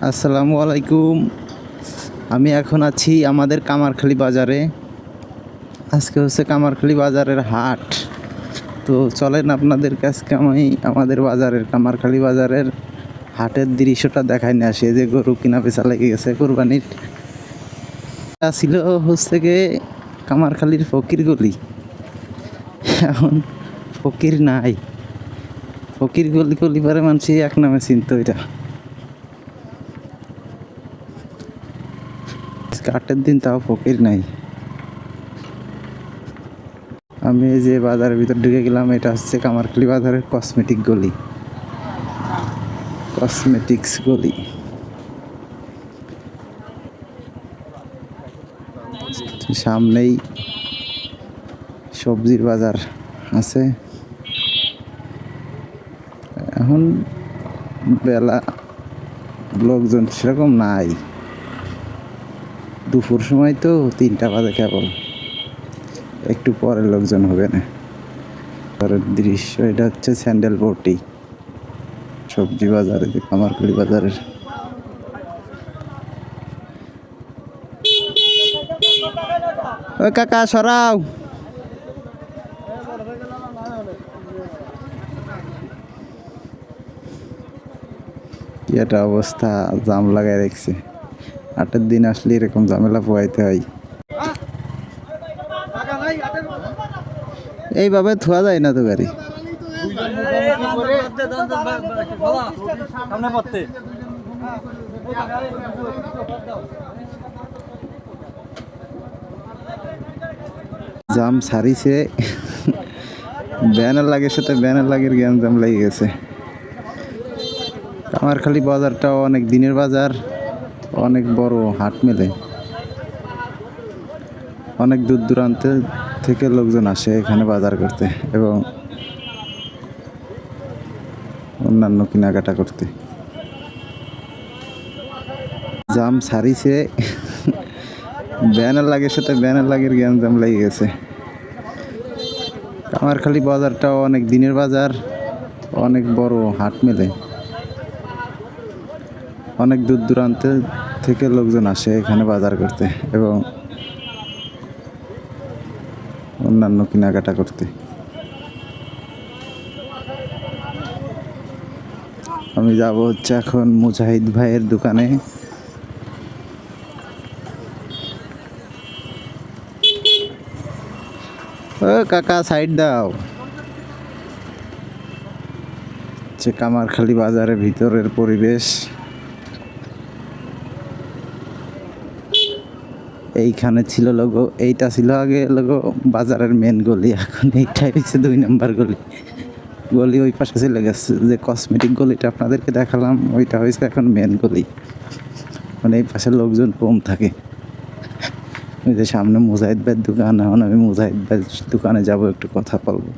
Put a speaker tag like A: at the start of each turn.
A: আসসালামু আলাইকুম। আমি এখন আছি আমাদের কামারখালী বাজারে। আজকে হচ্ছে কামারখালী বাজারের হাট। তো চলেন আপনাদের কাছে আমি আমাদের বাজারের কামারখালী বাজারের হাটের দৃশ্যটা দেখাই নিয়ে আসি। যে গরু কিনা বেচা লেগে গেছে কোরবানির। ছিল হচ্ছে গিয়ে কামারখালীর ফকির গলি, এখন ফকির নাই। ফকির গলি গলি পারে মানুষ এক নামে চিনতো। এটা হাটের দিন, তাও ফকির নাই। আমি এই যে বাজারের ভিতর ঢুকে গেলাম। এটা হচ্ছে কামারখালী বাজারের কসমেটিক্স গলি। সামনেই সবজির বাজার আছে। এখন বেলা লোকজন সেরকম নাই, দুপুর সময় তো 3টা বাজে, কেবল একটু পরে লোকজন হবে না। দৃশ্য এটা হচ্ছে স্যান্ডেল পট্টি সবজি বাজারে, যে কামারখালী বাজারের। ওই কাকা সরাও, কি একটা অবস্থা, জাম লাগাই রাখছে। হাটের দিন আসলে এরকম ঝামেলা পোয়াইতে হয়। এইভাবে থোয়া যায় না তো গাড়ি। জাম সারিছে, ব্যানার লাগে, সাথে ব্যানার লাগের জ্ঞান জাম লেগে গেছে। কামারখালী বাজারটাও অনেক দিনের বাজার, অনেক বড় হাট মেলে। অনেক দূর দূরান্ত থেকে লোকজন আসে এখানে বাজার করতে এবং অন্যান্য কেনাকাটা করতে। জাম সারিছে, ব্যানার লাগে, সাথে ব্যানার লাগের জ্ঞান জাম লেগে গেছে। কামারখালী বাজারটাও অনেক দিনের বাজার, অনেক বড় হাট মেলে। অনেক দূর দূরান্ত থেকে লোকজন আসে এখানে বাজার করতে এবং অন্যান্য কেনাকাটা করতে। আমি যাব হচ্ছে এখন মুজাহিদ ভাইয়ের দোকানে। ও কাকা সাইড দাও। যে কামারখালী বাজারের ভিতরের পরিবেশ। এইখানে ছিল লোগো, এইটা ছিল আগে লোগো বাজারের মেন গলি, এখন এইটাই হচ্ছে 2 নম্বর গলি। ওই পাশে চলে গেছে, যে কসমেটিক গলিটা আপনাদেরকে দেখালাম ওইটা হয়েছে এখন মেন গলি। মানে এই পাশে লোকজন কম থাকে। ওই যে সামনে মুজাহিদ ভাইয়ের দোকান, এখন আমি মুজাহিদ ভাইয়ের দোকানে যাব, একটু কথা বলবো।